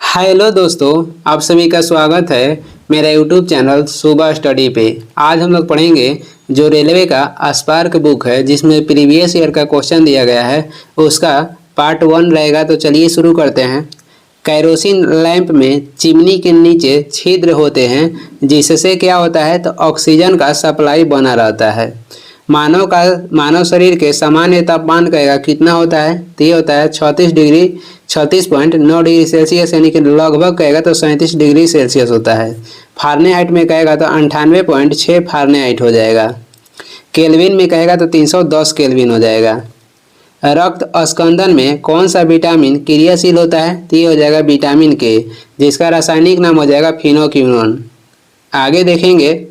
Hello दोस्तों, आप सभी का स्वागत है मेरा यूट्यूब चैनल सुबह स्टडी पे। आज हम लोग पढ़ेंगे जो रेलवे का स्पार्क बुक है जिसमें प्रीवियस ईयर का क्वेश्चन दिया गया है, उसका पार्ट 1 रहेगा। तो चलिए शुरू करते हैं। कैरोसिन लैंप में चिमनी के नीचे छिद्र होते हैं जिससे क्या होता है, तो ऑक्सीजन का सप्लाई बना रहता है। मानव शरीर के सामान्य तापमान कहेगा कितना होता है, तो ये होता है 36.9 डिग्री सेल्सियस, यानी कि लगभग कहेगा तो 37 डिग्री सेल्सियस होता है। फारेनहाइट में कहेगा तो 98.6 फारेनहाइट हो जाएगा। केल्विन में कहेगा तो 310 केल्विन हो जाएगा। रक्त स्कंदन में कौन सा विटामिन क्रियाशील होता है, तो ये हो जाएगा विटामिन के, जिसका रासायनिक नाम हो जाएगा फिनोक्विनोन। आगे देखेंगे,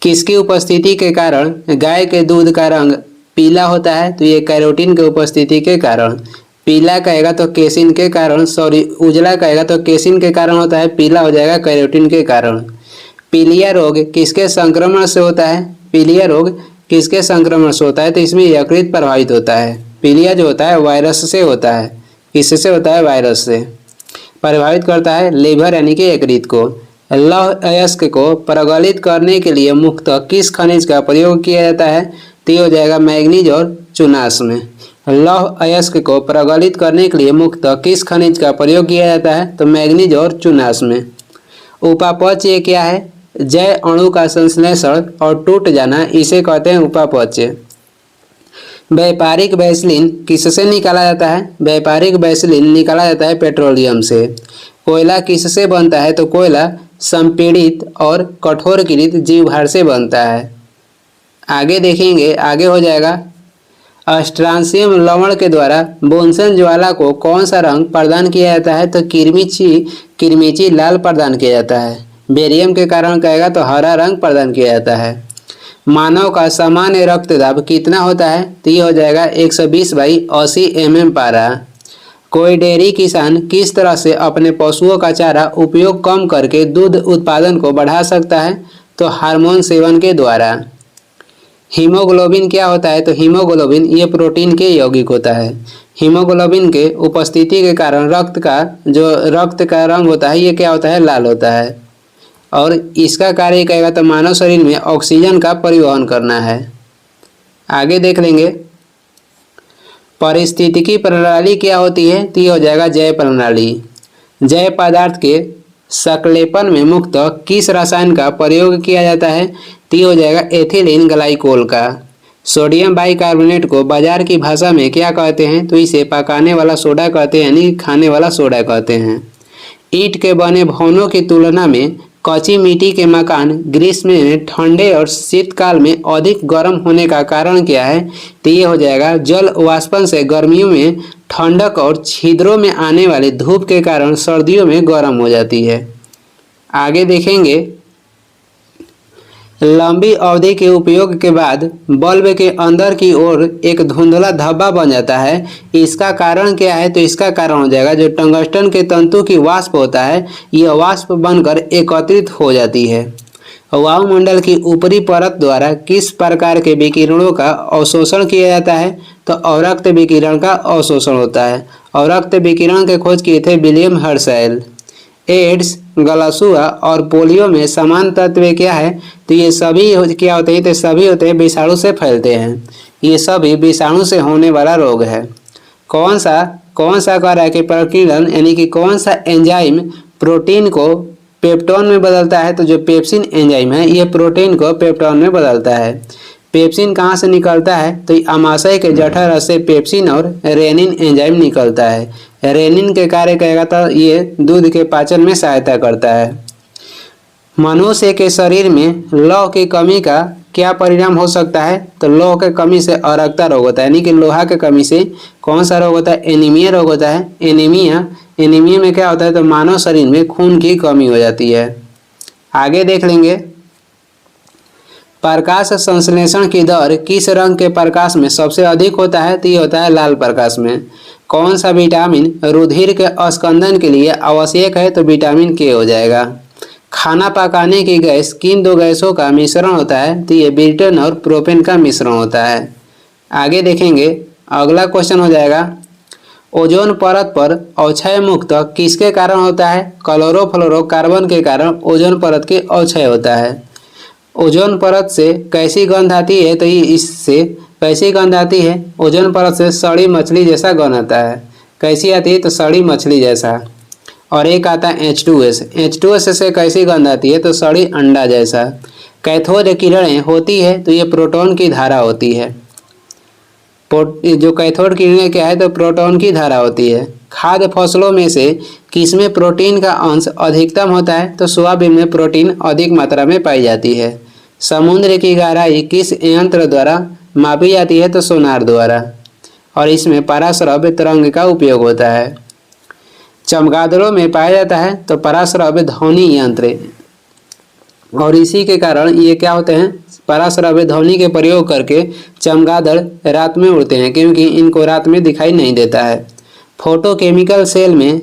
किसकी उपस्थिति के कारण गाय के दूध का रंग पीला होता है, तो ये कैरोटीन के उपस्थिति के कारण। पीला कहेगा तो केसिन के कारण, उजला कहेगा तो केसिन के कारण होता है, पीला हो जाएगा कैरोटीन के कारण। पीलिया रोग किसके संक्रमण से होता है, पीलिया रोग किसके संक्रमण से होता है, तो इसमें यकृत प्रभावित होता है। पीलिया जो होता है वायरस से होता है। किससे होता है, वायरस से प्रभावित करता है लीवर यानी कि यकृत को। लौह अयस्क को प्रज्वलित करने के लिए मुख्यतः किस खनिज का प्रयोग किया जाता है, तो ये हो जाएगा मैग्नीज और चुनास में। लौह अयस्क को प्रज्वलित करने के लिए मुख्यतः किस खनिज का प्रयोग किया जाता है, तो मैग्नीज और चुनास में। उपापचय क्या है, जय अणु का संश्लेषण और टूट जाना, इसे कहते हैं उपापचय। व्यापारिक वैसलीन किससे निकाला जाता है, व्यापारिक वैसलीन निकाला जाता है पेट्रोलियम से। कोयला किससे बनता है, तो कोयला संपीड़ित और कठोरकृत जीवभार से बनता है। आगे देखेंगे, आगे हो जाएगा, स्ट्रांसियम लवण के द्वारा बोन्सन ज्वाला को कौन सा रंग प्रदान किया जाता है, तो किरमिची लाल प्रदान किया जाता है। बेरियम के कारण कहेगा तो हरा रंग प्रदान किया जाता है। मानव का सामान्य रक्तदाब कितना होता है, तो ये हो जाएगा 120/80 mm पारा। कोई डेयरी किसान किस तरह से अपने पशुओं का चारा उपयोग कम करके दूध उत्पादन को बढ़ा सकता है, तो हार्मोन सेवन के द्वारा। हीमोग्लोबिन क्या होता है, तो हीमोग्लोबिन ये प्रोटीन के यौगिक होता है। हीमोग्लोबिन के उपस्थिति के कारण रक्त का रंग होता है, ये क्या होता है, लाल होता है। और इसका कार्य कहेगा तो मानव शरीर में ऑक्सीजन का परिवहन करना है। आगे देख लेंगे, पारिस्थितिकी प्रणाली क्या होती है, तो ये हो जाएगा जैव प्रणाली। जैव पदार्थ के संश्लेषण में मुख्यतः किस रसायन का प्रयोग किया जाता है, तो ये हो जाएगा एथिलीन ग्लाइकोल का। सोडियम बाइकार्बोनेट को बाजार की भाषा में क्या कहते हैं, तो इसे पकाने वाला सोडा कहते हैं, यानी खाने वाला सोडा कहते हैं। ईंट के बने भवनों की तुलना में कच्ची मिट्टी के मकान ग्रीष्म में ठंडे और शीतकाल में अधिक गर्म होने का कारण क्या है, तो ये हो जाएगा जल वाष्पन से गर्मियों में ठंडक और छिद्रों में आने वाली धूप के कारण सर्दियों में गर्म हो जाती है। आगे देखेंगे, लंबी अवधि के उपयोग के बाद बल्ब के अंदर की ओर एक धुंधला धब्बा बन जाता है। इसका कारण क्या है, तो इसका कारण हो जाएगा जो टंगस्टन के तंतु की वाष्प होता है, यह वाष्प बनकर एकत्रित हो जाती है। वायुमंडल की ऊपरी परत द्वारा किस प्रकार के विकिरणों का अवशोषण किया जाता है, तो अवरक्त विकिरण का अवशोषण होता है। अवरक्त विकिरण के खोज किए थे विलियम हर्शेल। एड्स, गलासुआ और पोलियो में समान तत्व क्या है, तो ये सभी क्या होते हैं, तो सभी होते हैं विषाणु से फैलते हैं। ये सभी विषाणु से होने वाला रोग है। कौन सा कार्य के प्रकीर्णन यानी कि कौन सा एंजाइम प्रोटीन को पेप्टोन में बदलता है, तो जो पेप्सिन एंजाइम है ये प्रोटीन को पेप्टोन में बदलता है। पेप्सिन कहाँ से निकलता है, तो आमाशय के जठर रस से पेप्सिन और रेनिन एंजाइम निकलता है। रेनिन के कार्य कहेगा तो ये दूध के पाचन में सहायता करता है। मनुष्य के शरीर में लौह की कमी का क्या परिणाम हो सकता है, तो लौह के कमी से अरक्ता रोग होता है, यानी कि लोहा के कमी से कौन सा रोग होता है, एनीमिया रोग होता है। एनीमिया में क्या होता है, तो मानव शरीर में खून की कमी हो जाती है। आगे देख लेंगे, प्रकाश संश्लेषण की दर किस रंग के प्रकाश में सबसे अधिक होता है, तो ये होता है लाल प्रकाश में। कौन सा विटामिन रुधिर के स्कंदन के लिए आवश्यक है, तो विटामिन के हो जाएगा। खाना पकाने की गैस किन दो गैसों का मिश्रण होता है, तो ये ब्यूटेन और प्रोपेन का मिश्रण होता है। आगे देखेंगे, अगला क्वेश्चन हो जाएगा, ओजोन परत पर अवक्षय मुक्त किसके कारण होता है? क्लोरोफ्लोरोकार्बन के कारण ओजोन परत के अवक्षय होता है। ओजोन परत से कैसी गंध आती है? तो ये इससे कैसी गंध आती है? ओजोन परत से सड़ी मछली जैसा गंध आता है। कैसी आती है? तो सड़ी मछली जैसा। और एक आता है H2S। H2S से कैसी गंध आती है? तो सड़ी अंडा जैसा। कैथोड किरणें होती है तो ये प्रोटॉन की धारा होती है। जो कैथोड किरणें क्या है? तो प्रोटॉन की धारा होती है। खाद्य फसलों में से किसमें प्रोटीन का अंश अधिकतम होता है? तो सोयाबीन में प्रोटीन अधिक मात्रा में पाई जाती है। समुद्र की गहराई किस यंत्र द्वारा मापी जाती है? तो सोनार द्वारा। और इसमें पराश्रव्य तरंग का उपयोग होता है। चमगादड़ों में पाया जाता है तो पराश्रव्य ध्वनि यंत्र, और इसी के कारण ये क्या होते हैं? पराश्रव्य ध्वनि के प्रयोग करके चमगादड़ रात में उड़ते हैं, क्योंकि इनको रात में दिखाई नहीं देता है। फोटोकेमिकल सेल में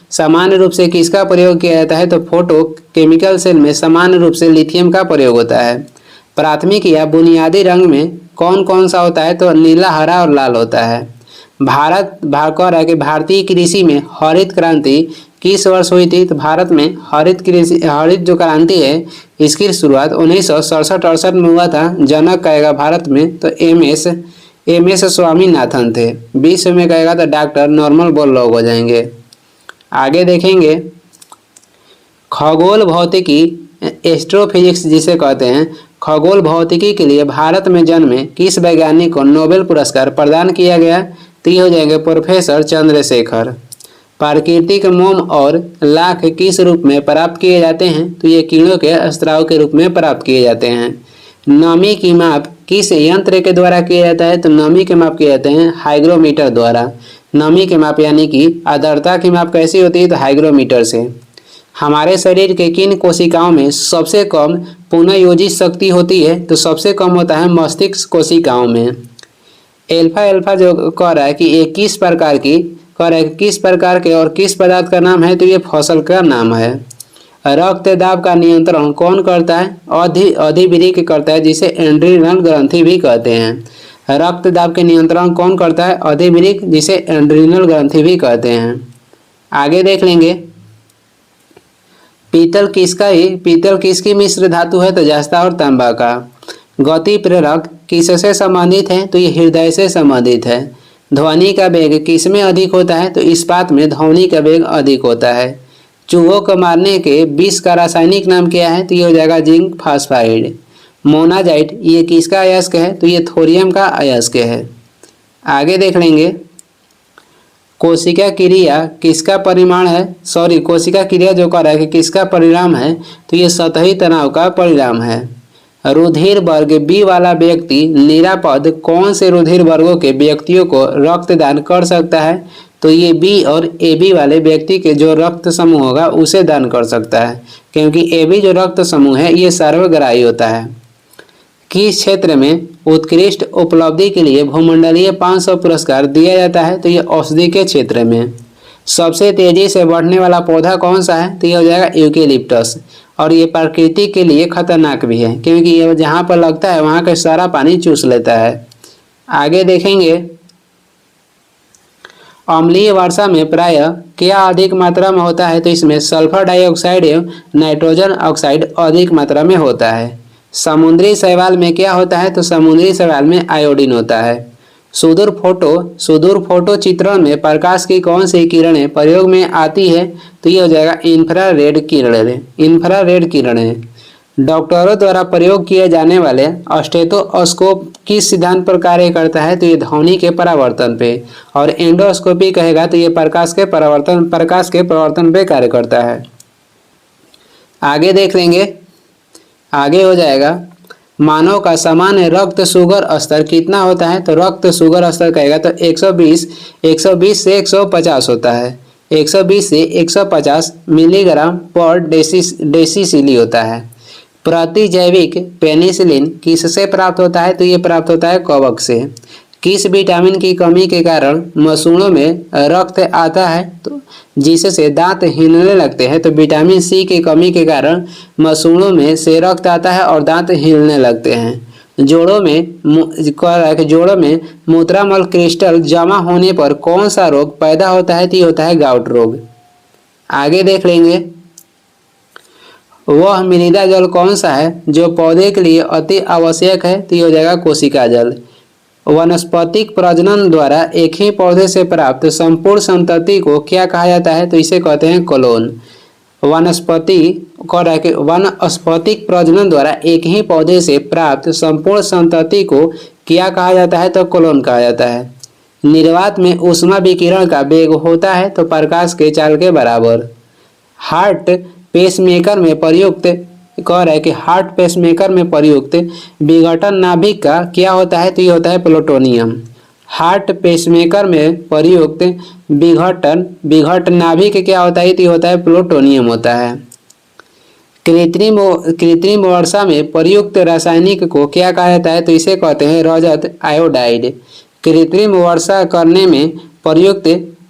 सामान्य रूप से किसका प्रयोग किया जाता है? तो फोटोकेमिकल सेल में सामान्य रूप से लिथियम का प्रयोग होता है। प्राथमिक या बुनियादी रंग में कौन कौन सा होता है? तो नीला, हरा और लाल होता है। कह रहा है कि भारतीय कृषि में हरित क्रांति किस वर्ष हुई थी? तो भारत में हरित जो क्रांति है इसकी शुरुआत 1967-68 में हुआ था। जनक कहेगा भारत में तो एम एस स्वामीनाथन थे। विश्व में कहेगा तो डॉक्टर नॉर्मल बोरलॉग हो जाएंगे। आगे देखेंगे खगोल भौतिकी, एस्ट्रोफिजिक्स जिसे कहते हैं, खगोल भौतिकी के लिए भारत में जन्मे किस वैज्ञानिक को नोबेल पुरस्कार प्रदान किया गया? तो ये हो जाएंगे प्रोफेसर चंद्रशेखर। प्राकृतिक मोम और लाख किस रूप में प्राप्त किए जाते हैं? तो ये कीड़ों के स्राव के रूप में प्राप्त किए जाते हैं। नमी की माप किस यंत्र के द्वारा किया जाता है? तो नमी के माप किए जाते हैं हाइग्रोमीटर द्वारा। नमी के माप यानी कि आर्द्रता की माप कैसी होती है? तो हाइग्रोमीटर से। हमारे शरीर के किन कोशिकाओं में सबसे कम पुनर्योजित शक्ति होती है? तो सबसे कम होता है मस्तिष्क कोशिकाओं में। एल्फा जो कह रहा है कि ये किस प्रकार के और किस पदार्थ का नाम है? तो ये फसल का नाम है। रक्त दाब का नियंत्रण कौन करता है? अधिवृक्क करता है, जिसे एड्रिनल ग्रंथि भी कहते हैं। रक्त दाब के नियंत्रण कौन करता है? अधिवृक्क, जिसे एड्रिनल ग्रंथि भी कहते हैं। आगे देख लेंगे पीतल किसकी मिश्र धातु है? तो जस्ता और तांबा का। गति प्रेरक किससे संबंधित है? तो ये हृदय से संबंधित है। ध्वनि का वेग किस में अधिक होता है? तो इस्पात में ध्वनि का वेग अधिक होता है। चूहों को मारने के विष का रासायनिक नाम क्या है? तो ये हो जाएगा जिंक फास्फाइड। मोनाजाइट ये किसका अयस्क है? तो ये थोरियम का अयस्क है। आगे देख लेंगे कोशिका क्रिया किसका परिमाण है? कोशिका क्रिया जो कह रहा है कि किसका परिणाम है? तो ये सतही तनाव का परिणाम है। रुधिर वर्ग बी वाला व्यक्ति निरापद कौन से रुधिर वर्गों के व्यक्तियों को रक्तदान कर सकता है? तो ये बी और ए बी वाले व्यक्ति के जो रक्त समूह होगा उसे दान कर सकता है, क्योंकि ए बी जो रक्त समूह है ये सर्वग्राही होता है। किस क्षेत्र में उत्कृष्ट उपलब्धि के लिए भूमंडलीय 500 पुरस्कार दिया जाता है? तो ये औषधि के क्षेत्र में। सबसे तेजी से बढ़ने वाला पौधा कौन सा है? तो ये हो जाएगा यूकेलिप्टस। और ये प्रकृति के लिए खतरनाक भी है, क्योंकि ये जहाँ पर लगता है वहाँ का सारा पानी चूस लेता है। आगे देखेंगे अम्लीय वर्षा में प्रायः क्या अधिक मात्रा में होता है? तो इसमें सल्फर डाइऑक्साइड एवं नाइट्रोजन ऑक्साइड अधिक मात्रा में होता है। समुद्री शैवाल में क्या होता है? तो समुद्री शैवाल में आयोडीन होता है। सुदूर फोटो चित्रण में प्रकाश की कौन सी किरणें प्रयोग में आती है? तो ये हो जाएगा इंफ्रारेड किरणें। डॉक्टरों द्वारा प्रयोग किए जाने वाले स्टेथोस्कोप किस सिद्धांत पर कार्य करता है? तो ये ध्वनि के परावर्तन पे। और एंडोस्कोपी कहेगा तो ये प्रकाश के परावर्तन पे कार्य करता है। आगे देख लेंगे, आगे हो जाएगा मानव का सामान्य रक्त शुगर स्तर कितना होता है? तो रक्त शुगर स्तर कहेगा तो 120 से 150 होता है। 120 से 150 मिलीग्राम पर डेसीसिली होता है। प्रतिजैविक पेनिसिलिन किससे प्राप्त होता है? तो ये प्राप्त होता है कवक से। किस विटामिन की कमी के कारण मसूड़ों में रक्त आता है? तो जिससे दांत हिलने लगते हैं। तो विटामिन सी की कमी के कारण मसूड़ों में से रक्त आता है और दांत हिलने लगते हैं। जोड़ों में मूत्रामल क्रिस्टल जमा होने पर कौन सा रोग पैदा होता है? तो ये होता है गाउट रोग। आगे देख लेंगे, वह मृदा जल कौन सा है जो पौधे के लिए अति आवश्यक है? तो ये हो जाएगा कोशिका जल। वनस्पतिक प्रजनन द्वारा एक ही पौधे से प्राप्त संपूर्ण संतति को क्या कहा जाता है? तो इसे कहते हैं कॉलोन। वनस्पतिक प्रजनन द्वारा एक ही पौधे से प्राप्त संपूर्ण संतति को क्या कहा जाता है? तो कॉलोन कहा जाता है। निर्वात में ऊष्मा विकिरण का वेग होता है तो प्रकाश के चाल के बराबर। हार्ट पेसमेकर में प्रयुक्त हार्ट पेसमेकर में प्रयुक्त विघटन नाभिक का क्या होता है? तो ये होता है प्लूटोनियम। हार्ट पेसमेकर में प्रयुक्त विघटन नाभिक क्या होता है? तो ये होता है प्लूटोनियम होता है। कृत्रिम वर्षा में प्रयुक्त रासायनिक को क्या कहा जाता है? तो इसे कहते हैं रजत आयोडाइड। कृत्रिम वर्षा करने में प्रयुक्त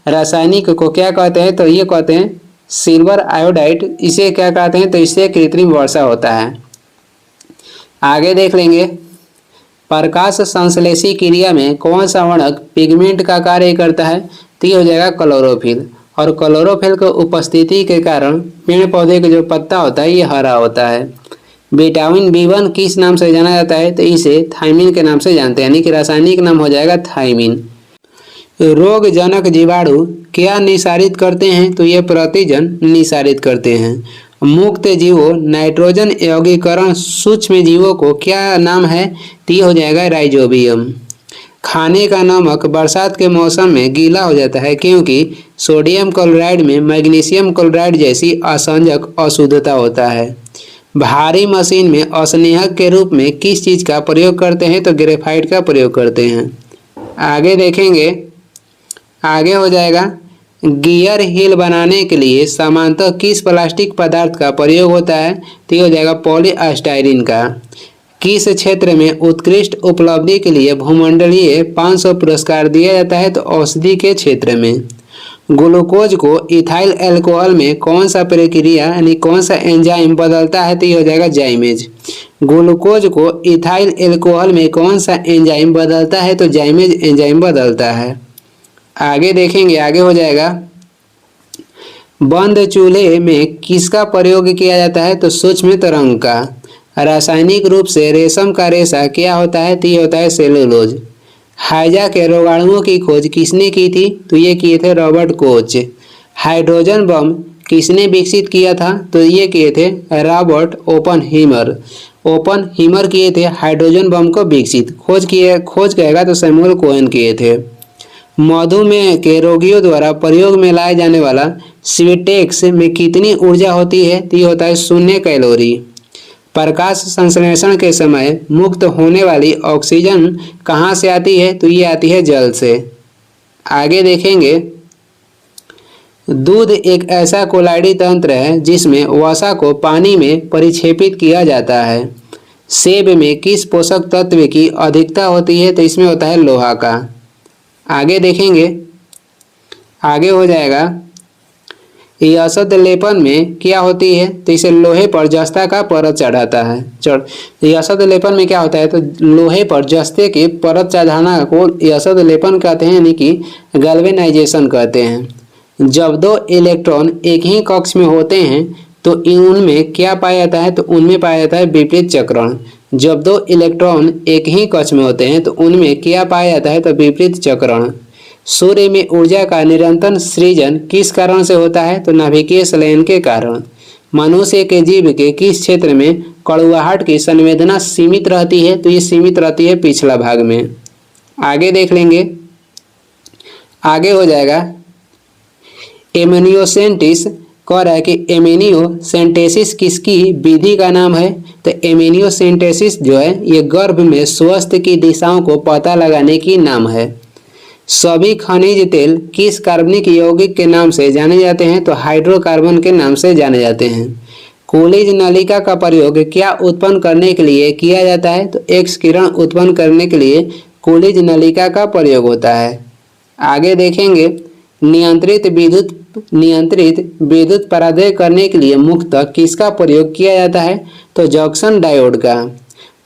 रासायनिक को क्या कहते हैं? तो ये कहते हैं सिल्वर आयोडाइड। इसे क्या कहते हैं? तो इससे कृत्रिम वर्षा होता है। आगे देख लेंगे, प्रकाश संश्लेषी क्रिया में कौन सा वर्णक पिगमेंट का कार्य करता है? तो ये हो जाएगा क्लोरोफिल। और क्लोरोफिल की उपस्थिति के कारण पेड़ पौधे का जो पत्ता होता है ये हरा होता है। विटामिन B1 किस नाम से जाना जाता है? तो इसे थायमिन के नाम से जानते हैं, यानी कि रासायनिक नाम हो जाएगा थायमिन। रोगजनक जीवाणु क्या निसारित करते हैं? तो ये प्रतिजन निसारित करते हैं। मुक्त जीवों नाइट्रोजन यौगिकरण सूक्ष्म जीवों को क्या नाम है? तो ये हो जाएगा राइजोबियम। खाने का नमक बरसात के मौसम में गीला हो जाता है क्योंकि सोडियम क्लोराइड में मैग्नीशियम क्लोराइड जैसी असंजक अशुद्धता होता है। भारी मशीन में अस्नेहक के रूप में किस चीज़ का प्रयोग करते हैं? तो ग्रेफाइट का प्रयोग करते हैं। आगे देखेंगे, आगे हो जाएगा, गियर हिल बनाने के लिए सामान्यतः किस प्लास्टिक पदार्थ का प्रयोग होता है? तो ये हो जाएगा पॉलीस्टाइरीन का। किस क्षेत्र में उत्कृष्ट उपलब्धि के लिए भूमंडलीय 500 पुरस्कार दिया जाता है? तो औषधि के क्षेत्र में। ग्लूकोज को इथाइल अल्कोहल में कौन सा प्रक्रिया यानी कौन सा एंजाइम बदलता है? तो ये हो जाएगा जाइमेज। ग्लूकोज को इथाइल अल्कोहल में कौन सा एंजाइम बदलता है? तो जाइमेज एंजाइम बदलता है। आगे देखेंगे, आगे हो जाएगा, बंद चूल्हे में किसका प्रयोग किया जाता है? तो सूक्ष्म तरंग का। रासायनिक रूप से रेशम का रेशा क्या होता है? तो ये होता है सेलुलोज। हाइजा के रोगाणुओं की खोज किसने की थी? तो ये किए थे रॉबर्ट कोच। हाइड्रोजन बम किसने विकसित किया था? तो ये किए थे रॉबर्ट ओपनहीमर किए थे हाइड्रोजन बम को विकसित। खोज कहेगा तो सैमुअल कोहेन किए थे। मधुमेह के रोगियों द्वारा प्रयोग में लाए जाने वाला स्वीटेक्स में कितनी ऊर्जा होती है? तो ये होता है 0 कैलोरी। प्रकाश संश्लेषण के समय मुक्त होने वाली ऑक्सीजन कहाँ से आती है? तो ये आती है जल से। आगे देखेंगे, दूध एक ऐसा कोलाइडी तंत्र है जिसमें वसा को पानी में परिक्षेपित किया जाता है। सेब में किस पोषक तत्व की अधिकता होती है? तो इसमें होता है लोहा का। आगे देखेंगे, आगे हो जाएगा, यशद लेपन में क्या होती है? तो इसे लोहे पर जस्ता का परत चढ़ाता है। यशद लेपन में क्या होता है? तो लोहे पर जस्ते की परत चढ़ाना को यशद लेपन कहते हैं, यानी कि गैल्वेनाइजेशन कहते हैं। जब दो इलेक्ट्रॉन एक ही कक्ष में होते हैं तो उनमें क्या पाया जाता है? तो उनमें पाया जाता है विपरीत चक्रण। जब दो इलेक्ट्रॉन एक ही कक्ष में होते हैं तो उनमें क्या पाया जाता है? तो विपरीत चक्रण। सूर्य में ऊर्जा का निरंतर सृजन किस कारण से होता है? तो नाभिकीय संलयन के कारण। मनुष्य के जीव के किस क्षेत्र में कड़वाहट की संवेदना सीमित रहती है? तो ये सीमित रहती है पिछला भाग में। आगे देख लेंगे, आगे हो जाएगा, एमेनियोसेंटिस कह रहा है कि एमेनियोसेंटेसिस किसकी विधि का नाम है? तो एमेनियोसेंटेसिस जो है ये गर्भ में स्वस्थ की दिशाओं को पता लगाने की नाम है। सभी खनिज तेल किस कार्बनिक यौगिक के नाम से जाने जाते हैं? तो हाइड्रोकार्बन के नाम से जाने जाते हैं। कोलिज नलिका का प्रयोग क्या उत्पन्न करने के लिए किया जाता है? तो एक्स किरण उत्पन्न करने के लिए कोलिज नलिका का प्रयोग होता है। आगे देखेंगे, नियंत्रित विद्युत पराजय करने के लिए मुख्यतः किसका प्रयोग किया जाता है? तो जंक्शन डायोड का।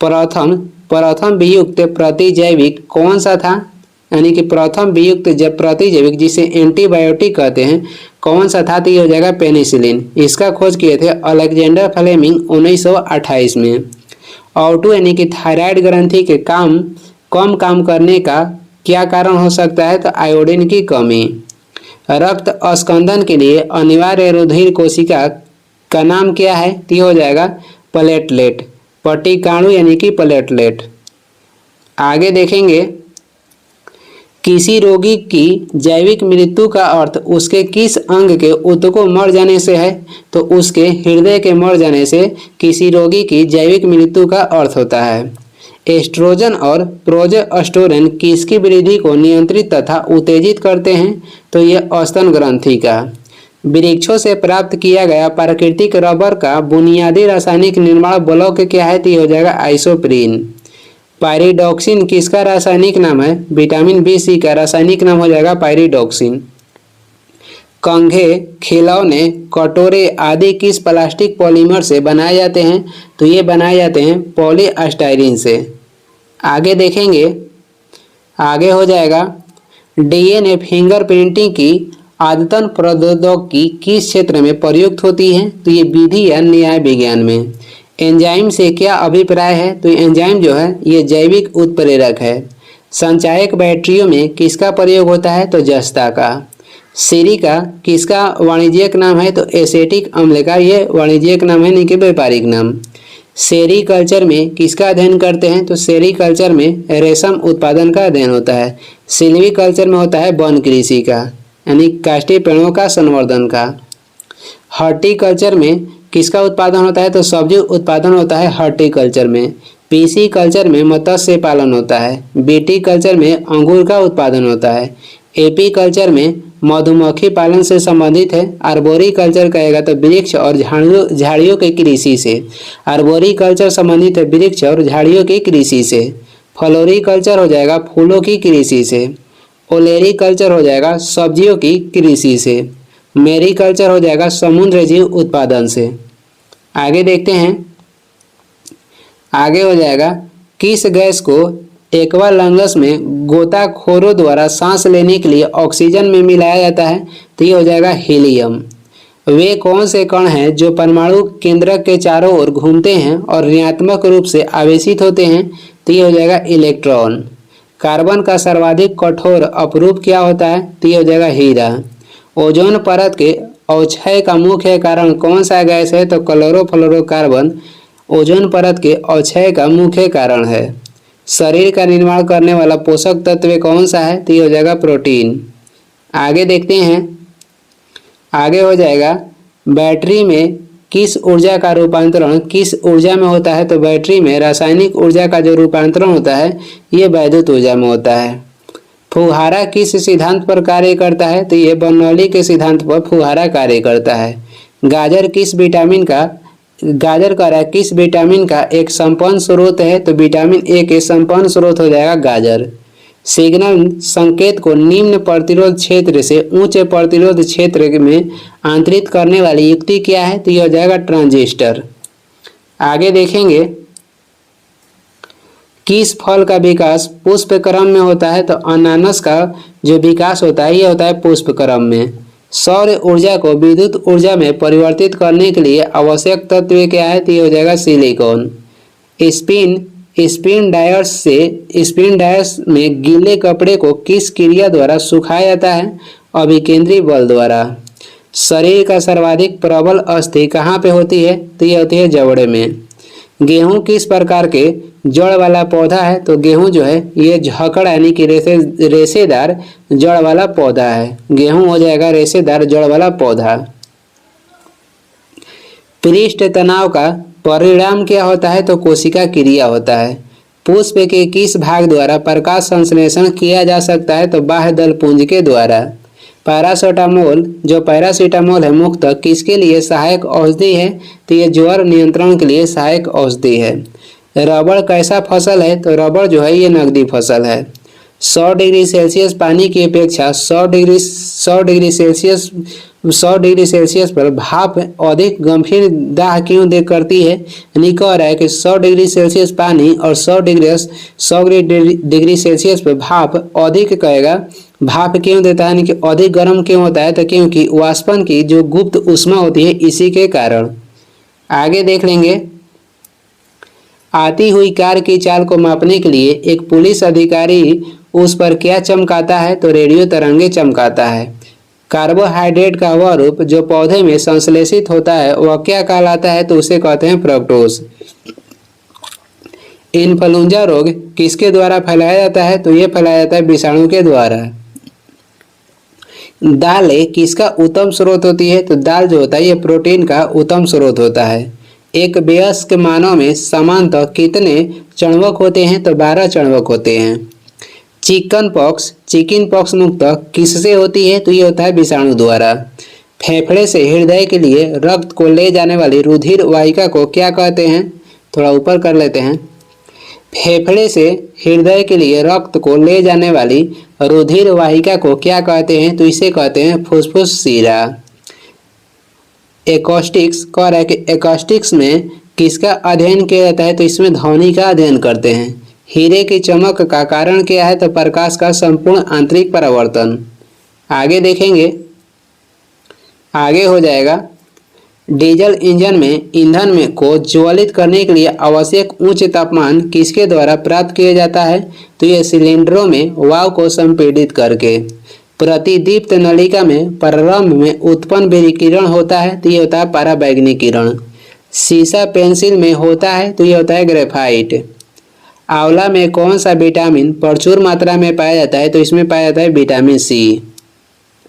प्रथम प्रथम वियुक्त प्रतिजैविक कौन सा था, यानी कि प्रथम वियुक्त प्रतिजैविक जिसे एंटीबायोटिक कहते हैं कौन सा था, तो ये हो जाएगा पेनिसिलिन। इसका खोज किए थे अलेक्जेंडर फ्लेमिंग 1928 में। ऑटो यानी कि थायराइड ग्रंथि के कम काम करने का क्या कारण हो सकता है, तो आयोडीन की कमी। रक्त अस्कंदन के लिए अनिवार्य रुधिर कोशिका का नाम क्या है, तो ये हो जाएगा प्लेटलेट, पट्टिकाणु यानी कि प्लेटलेट। आगे देखेंगे, किसी रोगी की जैविक मृत्यु का अर्थ उसके किस अंग के ऊतकों मर जाने से है, तो उसके हृदय के मर जाने से किसी रोगी की जैविक मृत्यु का अर्थ होता है। एस्ट्रोजन और प्रोजेस्टेरोन किसकी वृद्धि को नियंत्रित तथा उत्तेजित करते हैं, तो यह स्तन ग्रंथि का। वृक्षों से प्राप्त किया गया प्राकृतिक रबर का बुनियादी रासायनिक निर्माण ब्लॉक क्या है, तो ये हो जाएगा आइसोप्रीन। पायरिडॉक्सिन किसका रासायनिक नाम है, विटामिन बी का रासायनिक नाम हो जाएगा पायरिडॉक्सिन। कंघे, खिलौने, कटोरे आदि किस प्लास्टिक पॉलीमर से बनाए जाते हैं, तो ये बनाए जाते हैं पॉलीस्टाइरीन से। आगे देखेंगे, आगे हो जाएगा डीएनए फिंगरप्रिंटिंग की आदतन प्रौद्योगिकी किस क्षेत्र में प्रयुक्त होती है, तो ये विधि या न्याय विज्ञान में। एंजाइम से क्या अभिप्राय है, तो एंजाइम जो है ये जैविक उत्प्रेरक है। संचायक बैटरियों में किसका प्रयोग होता है, तो जस्ता का। सिरिका किसका वाणिज्यिक नाम है, तो एसेटिक अम्ल का ये वाणिज्यिक नाम है, नहीं कि व्यापारिक नाम। सेरीकल्चर में किसका अध्ययन करते हैं, तो सेरीकल्चर में रेशम उत्पादन का अध्ययन होता है। सिल्वीकल्चर में होता है वन कृषि का, यानी काष्ठीय पेड़ों का संवर्धन का। हॉर्टिकल्चर में किसका उत्पादन होता है, तो सब्जी उत्पादन होता है हॉर्टिकल्चर में। पीसी कल्चर में मत्स्य पालन होता है। बीटी कल्चर में अंगूर का उत्पादन होता है। एपी कल्चर में मधुमक्खी पालन से संबंधित है। आर्बोरी कल्चर कहेगा तो वृक्ष और झाड़ियों के कृषि से। आर्बोरी कल्चर संबंधित है वृक्ष और झाड़ियों की कृषि से। फ्लोरी कल्चर हो जाएगा फूलों की कृषि से। ओलेरी कल्चर हो जाएगा सब्जियों की कृषि से। मेरी कल्चर हो जाएगा समुद्र जीव उत्पादन से। आगे देखते हैं, आगे हो जाएगा किस गैस को एक्वालंगस में गोताखोरों द्वारा सांस लेने के लिए ऑक्सीजन में मिलाया जाता है, तो ये हो जाएगा हीलियम। वे कौन से कण हैं जो परमाणु केंद्रक के चारों ओर घूमते हैं और ऋणात्मक रूप से आवेशित होते हैं, तो ये हो जाएगा इलेक्ट्रॉन। कार्बन का सर्वाधिक कठोर अपरूप क्या होता है, तो ये हो जाएगा हीरा। ओजोन परत के अवक्षय का मुख्य कारण कौन सा गैस है, तो क्लोरोफ्लोरोकार्बन ओजोन परत के अवक्षय का मुख्य कारण है। शरीर का निर्माण करने वाला पोषक तत्व कौन सा है, तो ये हो जाएगा प्रोटीन। आगे देखते हैं, आगे हो जाएगा बैटरी में किस ऊर्जा का रूपांतरण किस ऊर्जा में होता है, तो बैटरी में रासायनिक ऊर्जा का जो रूपांतरण होता है ये वैद्युत ऊर्जा में होता है। फुहारा किस सिद्धांत पर कार्य करता है, तो ये बर्नौली के सिद्धांत पर फुहारा कार्य करता है। गाजर किस विटामिन का एक संपन्न स्रोत है, तो विटामिन ए के संपन्न स्रोत हो जाएगा गाजर। सिग्नल संकेत को निम्न प्रतिरोध क्षेत्र से उच्च प्रतिरोध क्षेत्र में आंतरित करने वाली युक्ति क्या है, तो यह हो जाएगा ट्रांजिस्टर। आगे देखेंगे किस फल का विकास पुष्प क्रम में होता है, तो अनानास का जो विकास होता है यह होता है पुष्प क्रम में। सौर ऊर्जा को विद्युत ऊर्जा में परिवर्तित करने के लिए आवश्यक तत्व क्या है, तो ये हो जाएगा सिलिकॉन। स्पिन ड्रायर्स में गीले कपड़े को किस क्रिया द्वारा सुखाया जाता है, अभिकेंद्री बल द्वारा। शरीर का सर्वाधिक प्रबल अस्थि कहाँ पे होती है, तो ये होती है जबड़े में। गेहूं किस प्रकार के जड़ वाला पौधा है, तो गेहूं जो है ये झकड़ यानी कि रेशेदार जड़ वाला पौधा है। गेहूं हो जाएगा रेशेदार जड़ वाला पौधा। पृष्ठ तनाव का परिणाम क्या होता है, तो कोशिका क्रिया होता है। पुष्प के किस भाग द्वारा प्रकाश संश्लेषण किया जा सकता है, तो बाह्य दल पुंज के द्वारा। पैरासीटामोल है मुख्यतः किसके लिए सहायक औषधि है, तो ये ज्वर नियंत्रण के लिए सहायक औषधि है। रबड़ कैसा फसल है, तो रबड़ जो है ये नकदी फसल है। 100 डिग्री सेल्सियस पानी की अपेक्षा 100 डिग्री सेल्सियस पर भाप अधिक गंभीर दाह क्यों दे करती है। यानी कह रहा है कि 100 डिग्री सेल्सियस पानी और 100 डिग्री सेल्सियस पर भाप अधिक कहेगा, भाप क्यों देता है यानी कि अधिक गर्म क्यों होता है, तो क्योंकि वाष्पन की जो गुप्त ऊष्मा होती है इसी के कारण। आगे देख लेंगे। आती हुई कार की चाल को मापने के लिए एक पुलिस अधिकारी उस पर क्या चमकाता है, तो रेडियो तरंगे चमकाता है। कार्बोहाइड्रेट का वह रूप जो पौधे में संश्लेषित होता है वह क्या कहलाता है, तो उसे कहते हैं फ्रक्टोज। इन्फ्लुएंजा रोग किसके द्वारा फैलाया जाता है, तो ये फैलाया जाता है विषाणु के द्वारा। दालें किसका उत्तम स्रोत होती है, तो दाल जो होता है ये प्रोटीन का उत्तम स्रोत होता है। एक वयस्क मानव में सामान्यतः कितने चणवक होते हैं, तो 12 चणवक होते हैं। चिकन पॉक्स मुक्तः किससे होती है, तो ये होता है विषाणु द्वारा। फेफड़े से हृदय के लिए रक्त को ले जाने वाली रुधिर वाहिका को क्या कहते हैं, थोड़ा ऊपर कर लेते हैं। फेफड़े से हृदय के लिए रक्त को ले जाने वाली रुधिर वाहिका को क्या कहते हैं, तो इसे कहते हैं फुफ्फुस शिरा। एकॉस्टिक्स कह रहा है कि एकॉस्टिक्स में किसका अध्ययन किया जाता है, तो इसमें ध्वनि का अध्ययन करते हैं। हीरे की चमक का कारण क्या है, तो प्रकाश का संपूर्ण आंतरिक परावर्तन। आगे देखेंगे, आगे हो जाएगा। डीजल इंजन में ईंधन में को ज्वलित करने के लिए आवश्यक उच्च तापमान किसके द्वारा प्राप्त किया जाता है, तो ये सिलेंडरों में वायु को संपीड़ित करके। प्रतिदीप्त नलिका में प्रारंभ में उत्पन्न विकिरण होता है, तो ये होता है पराबैंगनी किरण। सीसा पेंसिल में होता है, तो ये होता है ग्रेफाइट। आंवला में कौन सा विटामिन प्रचुर मात्रा में पाया जाता है, तो इसमें पाया जाता है विटामिन सी।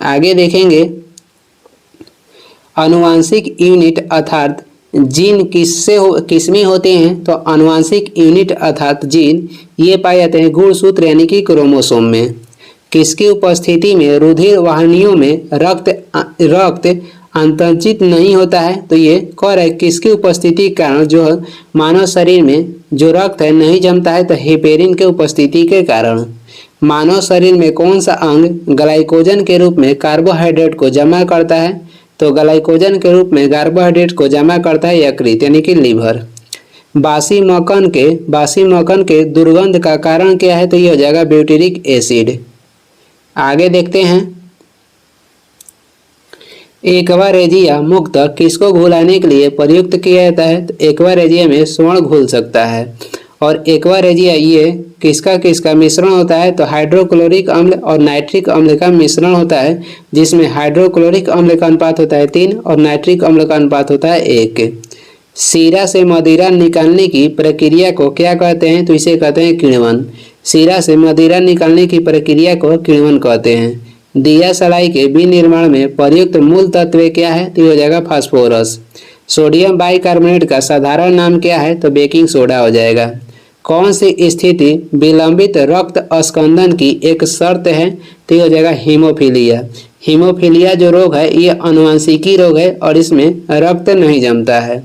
आगे देखेंगे। आनुवांशिक यूनिट अर्थात जीन किसमें होते हैं, तो आनुवांशिक यूनिट अर्थात जीन ये पाए जाते हैं गुणसूत्र यानी कि क्रोमोसोम में। किसकी उपस्थिति में रुधिर वाहिनियों में रक्त अंतर्जित नहीं होता है, तो ये कह रहा है किसकी उपस्थिति के कारण जो मानव शरीर में जो रक्त है नहीं जमता है, तो हेपेरिन के उपस्थिति के कारण। मानव शरीर में कौन सा अंग ग्लाइकोजन के रूप में कार्बोहाइड्रेट को जमा करता है, तो ग्लाइकोजन के रूप में कार्बोहाइड्रेट को जमा करता है यकृत यानी कि लीवर। बासी मक्खन के दुर्गंध का कारण क्या है, तो ये हो जाएगा ब्यूटेरिक एसिड। आगे देखते हैं। एक्वारेजिया मुक्त किसको घुलाने के लिए प्रयुक्त किया जाता है, तो एक्वारेजिया में स्वर्ण घुल सकता है। और एक्वारेजिया ये किसका मिश्रण होता है, तो हाइड्रोक्लोरिक अम्ल और नाइट्रिक अम्ल का मिश्रण होता है, जिसमें हाइड्रोक्लोरिक अम्ल का अनुपात होता है 3 और नाइट्रिक अम्ल का अनुपात होता है 1। शीरा से मदिरा निकालने की प्रक्रिया को क्या कहते हैं, तो इसे कहते हैं किण्वन। शीरा से मदिरा निकालने की प्रक्रिया को किण्वन कहते हैं। दिया सलाई के विनिर्माण में प्रयुक्त मूल तत्व क्या है, तो ये हो जाएगा फास्फोरस। सोडियम बाइकार्बोनेट का साधारण नाम क्या है, तो बेकिंग सोडा हो जाएगा। कौन सी स्थिति विलंबित रक्त स्कंदन की एक शर्त है, तो ये हो जाएगा हीमोफीलिया। हीमोफीलिया जो रोग है ये अनुवांशिकी रोग है और इसमें रक्त नहीं जमता है।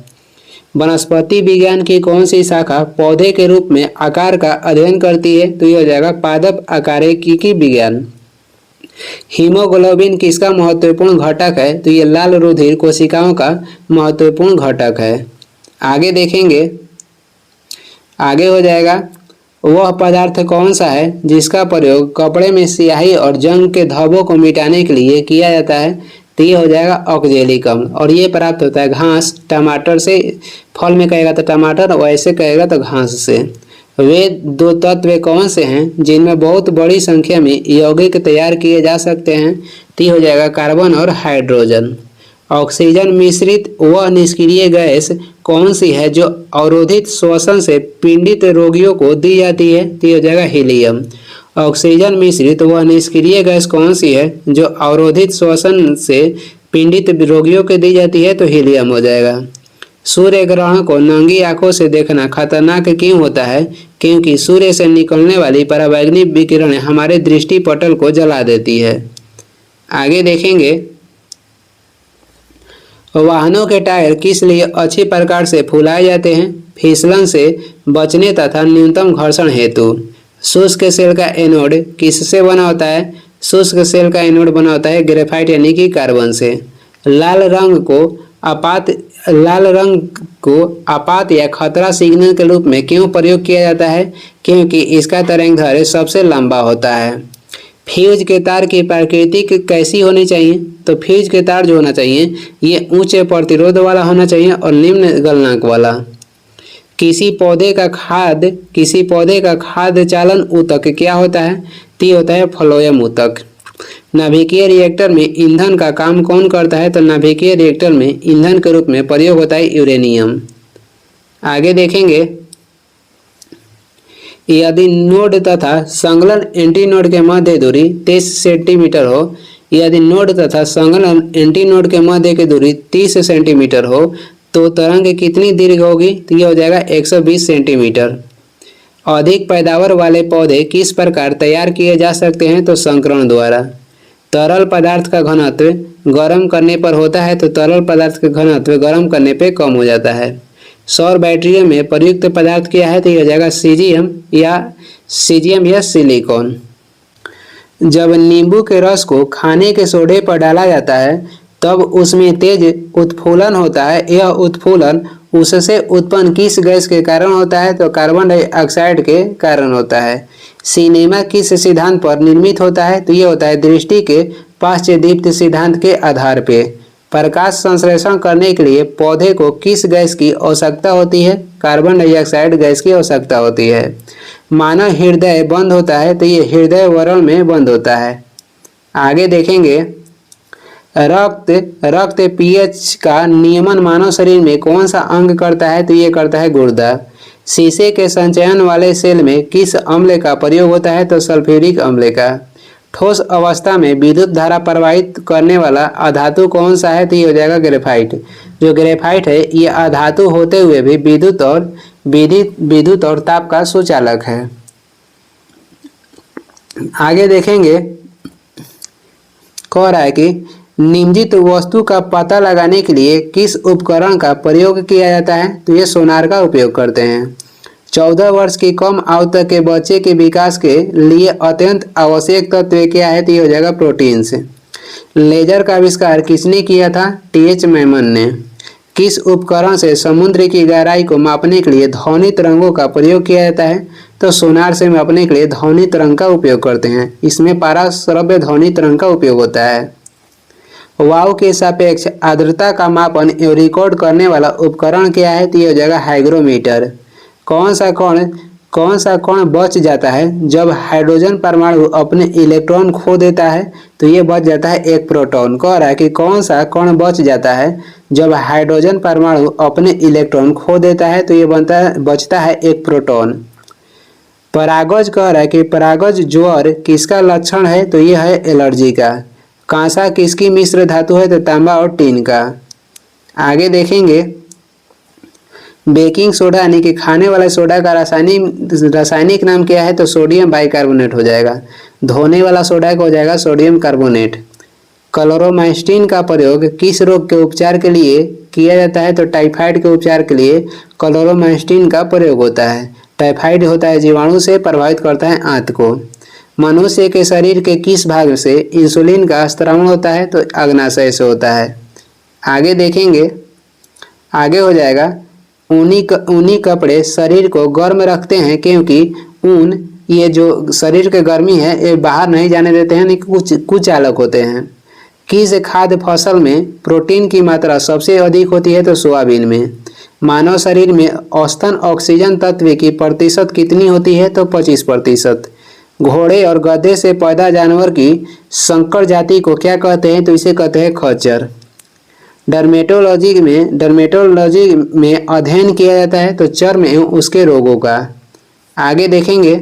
वनस्पति विज्ञान की कौन सी शाखा पौधे के रूप में आकार का अध्ययन करती है, तो ये हो जाएगा पादप आकारिकी विज्ञान। हीमोग्लोबिन किसका महत्वपूर्ण घटक है, तो ये लाल रुधिर कोशिकाओं का महत्वपूर्ण घटक है। आगे देखेंगे, आगे हो जाएगा। वह पदार्थ कौन सा है जिसका प्रयोग कपड़े में स्याही और जंग के धब्बों को मिटाने के लिए किया जाता है, तो ये हो जाएगा ऑक्जेलिक अम्ल। और ये प्राप्त होता है घास, टमाटर से। फल में कहेगा तो टमाटर, वैसे कहेगा तो घास से। वे दो तत्व कौन से हैं जिनमें बहुत बड़ी संख्या में यौगिक तैयार किए जा सकते हैं, तो ये हो जाएगा कार्बन और हाइड्रोजन। ऑक्सीजन मिश्रित वह निष्क्रिय गैस कौन सी है जो अवरोधित श्वसन से पीड़ित रोगियों को दी जाती है, तो ये हो जाएगा हीलियम। ऑक्सीजन मिश्रित वह निष्क्रिय गैस कौन सी है जो अवरोधित श्वसन से पीड़ित रोगियों को दी जाती है, तो हीलियम हो जाएगा। सूर्य ग्रहण को नंगी आंखों से देखना खतरनाक क्यों होता है, क्योंकि सूर्य से निकलने वाली पराबैंगनी विकिरण हमारे दृष्टि पटल को जला देती है। आगे देखेंगे। वाहनों के टायर किस लिए अच्छी प्रकार से फुलाए जाते हैं, फिसलन से बचने तथा न्यूनतम घर्षण हेतु। शुष्क सेल का एनोड किससे बना होता है? शुष्क सेल का एनोड बना होता है ग्रेफाइट यानी कि कार्बन से। लाल रंग को आपात या खतरा सिग्नल के रूप में क्यों प्रयोग किया जाता है? क्योंकि इसका तरंगदैर्घ्य सबसे लंबा होता है। फ्यूज के तार की प्रकृति कैसी होनी चाहिए? तो फ्यूज के तार जो होना चाहिए ये ऊंचे प्रतिरोध वाला होना चाहिए और निम्न गलनांक वाला। किसी पौधे का खाद्य चालन ऊतक क्या होता है? तो ये होता है फ्लोएम ऊतक। नाभिकीय रिएक्टर में ईंधन का काम कौन करता है? तो नाभिकीय रिएक्टर में ईंधन के रूप में प्रयोग होता है यूरेनियम। आगे देखेंगे, यदि नोड तथा संलग्न एंटीनोड के मध्य दूरी 23 सेंटीमीटर हो, यदि नोड तथा संलग्न एंटीनोड के मध्य की दूरी 30 सेंटीमीटर हो तो तरंग कितनी दीर्घ होगी? तो यह हो जाएगा 120 सेंटीमीटर। अधिक पैदावार वाले पौधे किस प्रकार तैयार किए जा सकते हैं? तो संकरण द्वारा। तरल पदार्थ का घनत्व गर्म करने पर होता है तो तरल पदार्थ का घनत्व गर्म करने पे कम हो जाता है। सौर बैटरियों में प्रयुक्त पदार्थ क्या है? तो यह हो जाएगा सीजियम या सिलिकॉन। जब नींबू के रस को खाने के सोडे पर डाला जाता है तब उसमें तेज उत्फुलन होता है। यह उत्फुलन उससे उत्पन्न किस गैस के कारण होता है? तो कार्बन डाइऑक्साइड के कारण होता है। सिनेमा किस सिद्धांत पर निर्मित होता है? तो यह होता है दृष्टि के पाश्चदीप्त सिद्धांत के आधार पे। प्रकाश संश्लेषण करने के लिए पौधे को किस गैस की आवश्यकता होती है? कार्बन डाइऑक्साइड गैस की आवश्यकता होती है। मानव हृदय बंद होता है तो ये हृदय वरण में बंद होता है। आगे देखेंगे, रक्त पीएच का नियमन मानव शरीर में कौन सा अंग करता है? तो ये करता है गुर्दा। शीशे के संचयन वाले सेल में किस अम्ल का प्रयोग होता है? तो सल्फ्यूरिक अम्ल का। ठोस अवस्था में विद्युत धारा प्रवाहित करने वाला अधातु कौन सा है? तो ये हो जाएगा ग्रेफाइट। जो ग्रेफाइट है ये अधातु होते हुए भी विद्युत और ताप का सुचालक है। आगे देखेंगे, कह रहा है कि निम्नलिखित वस्तु का पता लगाने के लिए किस उपकरण का प्रयोग किया जाता है? तो ये सोनार का उपयोग करते हैं। 14 वर्ष की कम आयु तक के बच्चे के विकास के लिए अत्यंत आवश्यक तत्व क्या है? तो ये हो जाएगा प्रोटीन्स। लेजर का आविष्कार किसने किया था? टीएच मैमन ने। किस उपकरण से समुद्र की गहराई को मापने के लिए ध्वनि तरंगों का प्रयोग किया जाता है? तो सोनार से मापने के लिए ध्वनि तरंग का उपयोग करते हैं। इसमें पाराश्रव्य ध्वनि तरंग का उपयोग होता है। वायु के सापेक्ष आर्द्रता का मापन एवं रिकॉर्ड करने वाला उपकरण क्या है? तो ये हो जाएगा हाइग्रोमीटर। कौन सा कण बच जाता है जब हाइड्रोजन परमाणु अपने इलेक्ट्रॉन खो देता है? तो ये बच जाता है एक प्रोटॉन। कह रहा है कि कौन सा कण बच जाता है जब हाइड्रोजन परमाणु अपने इलेक्ट्रॉन खो देता है? तो ये बचता है एक प्रोटॉन। परागज कह रहा है कि परागज ज्वर किसका लक्षण है? तो ये है एलर्जी का। कांसा किसकी मिश्र धातु है? तो तांबा और टीन का। आगे देखेंगे, बेकिंग सोडा यानी कि खाने वाले सोडा का रासायनिक नाम क्या है? तो सोडियम बाइकार्बोनेट हो जाएगा। धोने वाला सोडा का हो जाएगा सोडियम कार्बोनेट। क्लोरोमास्टिन का प्रयोग किस रोग के उपचार के लिए किया जाता है? तो टाइफाइड के उपचार के लिए क्लोरोमास्टिन का प्रयोग होता है। टाइफाइड होता है जीवाणु से प्रभावित करता है आंत को। मनुष्य के शरीर के किस भाग से इंसुलिन का स्त्रावण होता है? तो अग्नाशय से होता है। आगे देखेंगे, आगे हो जाएगा, ऊनी कपड़े शरीर को गर्म रखते हैं क्योंकि ऊन ये जो शरीर के गर्मी है ये बाहर नहीं जाने देते हैं, कुचालक होते हैं। किस खाद्य फसल में प्रोटीन की मात्रा सबसे अधिक होती है? तो सोयाबीन में। मानव शरीर में औसतन ऑक्सीजन तत्व की प्रतिशत कितनी होती है? तो 25%। घोड़े और गधे से पैदा जानवर की संकर जाति को क्या कहते हैं? तो इसे कहते हैं खच्चर। डर्मेटोलॉजी में अध्ययन किया जाता है तो चर्म एवं उसके रोगों का। आगे देखेंगे,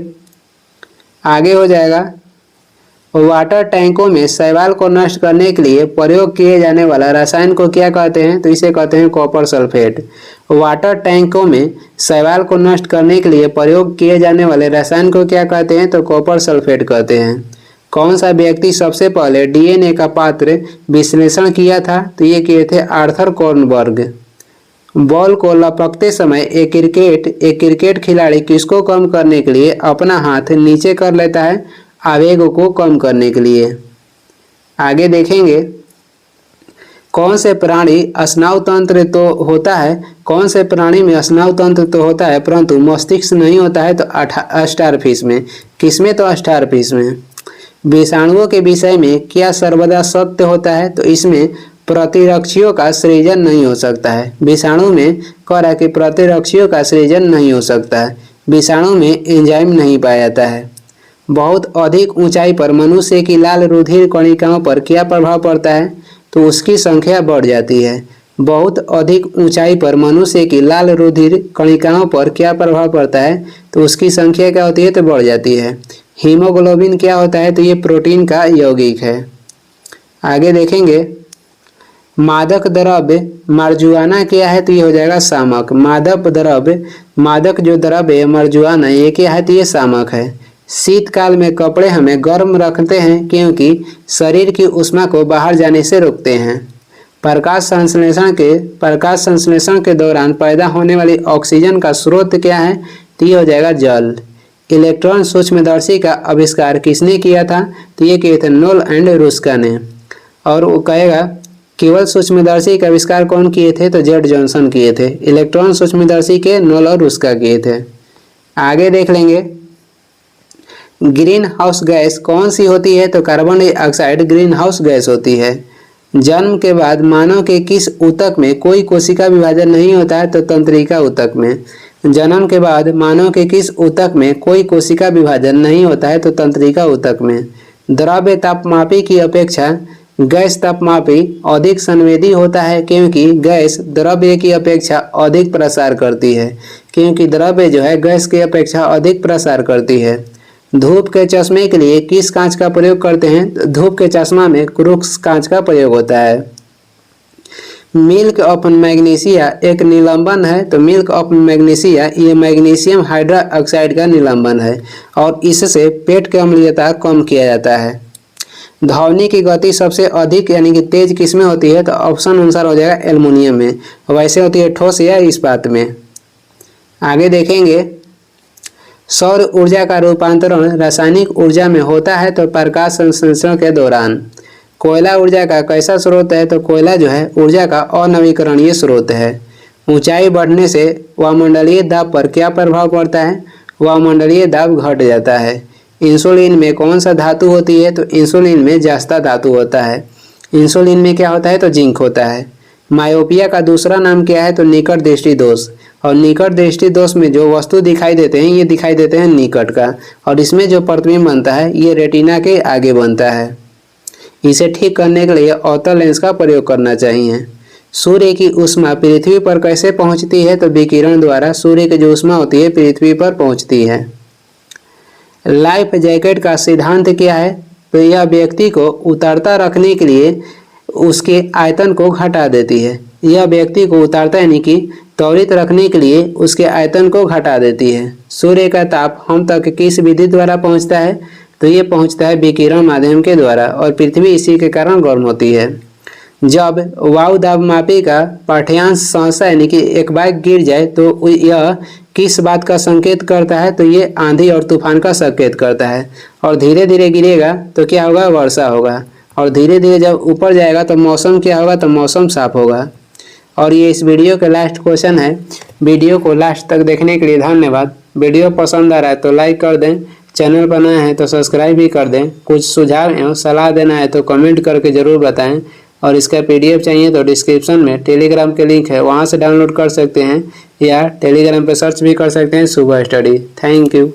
आगे हो जाएगा, वाटर टैंकों में शैवाल को नष्ट करने के लिए प्रयोग किए जाने वाला रसायन को क्या कहते हैं? तो इसे कहते हैं कॉपर सल्फेट। वाटर टैंकों में शैवाल को नष्ट करने के लिए प्रयोग किए जाने वाले रसायन को क्या कहते हैं? तो कॉपर सल्फेट कहते हैं। कौन सा व्यक्ति सबसे पहले डीएनए का पात्र विश्लेषण किया था? तो ये किए थे आर्थर कॉर्नबर्ग। बॉल को लपकते समय एक क्रिकेट खिलाड़ी किसको कम करने के लिए अपना हाथ नीचे कर लेता है? आवेग को कम करने के लिए। आगे देखेंगे, कौन से प्राणी स्नायु तंत्र तो होता है, कौन से प्राणी में स्नायु तंत्र तो होता है परंतु मस्तिष्क नहीं होता है? तो स्टारफिश में। किसमें? तो स्टारफिश में। विषाणुओं के विषय में क्या सर्वदा सत्य होता है? तो इसमें प्रतिरक्षियों का सृजन नहीं हो सकता है। विषाणु में कह रहा है कि प्रतिरक्षियों का सृजन नहीं हो सकता है। विषाणु में एंजाइम नहीं पाया जाता है। बहुत अधिक ऊंचाई पर मनुष्य की लाल रुधिर कणिकाओं पर क्या प्रभाव पड़ता है? तो उसकी संख्या बढ़ जाती है। बहुत अधिक ऊंचाई पर मनुष्य की लाल रुधिर कणिकाओं पर क्या प्रभाव पड़ता है? तो उसकी संख्या क्या होती है? तो बढ़ जाती है। हीमोग्लोबिन क्या होता है? तो ये प्रोटीन का यौगिक है। आगे देखेंगे, मादक द्रव्य मार्जुआना क्या है? तो ये हो जाएगा शामक। मादक जो द्रव्य है मार्जुआना, ये क्या है? तो ये शामक है। शीतकाल में कपड़े हमें गर्म रखते हैं क्योंकि शरीर की ऊष्मा को बाहर जाने से रोकते हैं। प्रकाश संश्लेषण के दौरान पैदा होने वाली ऑक्सीजन का स्रोत क्या है? तो ये हो जाएगा जल। इलेक्ट्रॉन सूक्ष्मदर्शी का आविष्कार किसने किया था? तो ये किए थे नोल एंड रुस्का ने। और वो कहेगा केवल सूक्ष्मदर्शी का आविष्कार कौन किए थे? तो जेड जॉनसन किए थे। इलेक्ट्रॉन सूक्ष्मदर्शी के नोल और रुस्का किए थे। आगे देख लेंगे, ग्रीन हाउस गैस कौन सी होती है? तो carbon dioxide green house gas होती है। जन्म के बाद मानव के किस ऊतक में कोई कोशिका विभाजन नहीं होता है? तो तंत्रिका ऊतक में। जन्म के बाद मानव के किस ऊतक में कोई कोशिका विभाजन नहीं होता है? तो तंत्रिका ऊतक में। द्रव्य तापमापी की अपेक्षा गैस तापमापी अधिक संवेदी होता है क्योंकि गैस द्रव्य की अपेक्षा अधिक प्रसार करती है। क्योंकि द्रव्य जो है गैस की अपेक्षा अधिक प्रसार करती है। धूप के चश्मे के लिए किस कांच का प्रयोग करते हैं? धूप के चश्मा में क्रूक्स कांच का प्रयोग होता है। मिल्क ऑफ मैग्नीशिया एक निलंबन है। तो मिल्क ऑफ मैग्नीशिया ये मैग्नीशियम हाइड्रोक्साइड का निलंबन है और इससे पेट की अम्लीयता कम किया जाता है। ध्वनि की गति सबसे अधिक यानी कि तेज किसमें होती है? तो ऑप्शन अनुसार हो जाएगा एल्युमिनियम में। वैसे होती है ठोस या इस्पात में। आगे देखेंगे, सौर ऊर्जा का रूपांतरण रासायनिक ऊर्जा में होता है तो प्रकाश संश्लेषण के दौरान। कोयला ऊर्जा का कैसा स्रोत है? तो कोयला जो है ऊर्जा का अनवीकरणीय स्रोत है। ऊंचाई बढ़ने से वायुमंडलीय दाब पर क्या प्रभाव पड़ता है? वायुमंडलीय दाब घट जाता है। इंसुलिन में कौन सा धातु होती है? तो इंसुलिन में जस्ता धातु होता है। इंसुलिन में क्या होता है? तो जिंक होता है। मायोपिया का दूसरा नाम क्या है? तो निकट दृष्टि दोष। और निकट दृष्टि दोष में जो वस्तु दिखाई देते हैं ये दिखाई देते हैं निकट का, और इसमें जो प्रतिबिंब बनता है ये रेटिना के आगे बनता है। इसे ठीक करने के लिए अवतल लेंस का प्रयोग करना चाहिए। सूर्य की ऊष्मा पृथ्वी पर कैसे पहुंचती है? तो विकिरण द्वारा सूर्य की जो ऊष्मा होती है पृथ्वी पर पहुंचती है। लाइफ जैकेट का सिद्धांत क्या है? तो यह व्यक्ति को उतरता रखने के लिए उसके आयतन को घटा देती है। यह व्यक्ति को उतारता यानी कि त्वरित रखने के लिए उसके आयतन को घटा देती है। सूर्य का ताप हम तक किस विधि द्वारा पहुंचता है? तो ये पहुंचता है विकिरण माध्यम के द्वारा और पृथ्वी इसी के कारण गर्म होती है। जब वायु दाब मापी का पाठ्यांश सहसा यानी कि एक बाइक गिर जाए तो यह किस बात का संकेत करता है? तो ये आंधी और तूफान का संकेत करता है। और धीरे धीरे गिरेगा तो क्या होगा? वर्षा होगा। और धीरे धीरे जब ऊपर जाएगा तो मौसम क्या होगा? तो मौसम साफ होगा। और ये इस वीडियो का लास्ट क्वेश्चन है। वीडियो को लास्ट तक देखने के लिए धन्यवाद। वीडियो पसंद आ रहा है तो लाइक कर दें, चैनल पर नए हैं तो सब्सक्राइब भी कर दें। कुछ सुझाव एवं सलाह देना है तो कमेंट करके ज़रूर बताएं। और इसका PDF चाहिए तो डिस्क्रिप्शन में टेलीग्राम के लिंक है, वहाँ से डाउनलोड कर सकते हैं या टेलीग्राम पर सर्च भी कर सकते हैं शुभ स्टडी। Thank you.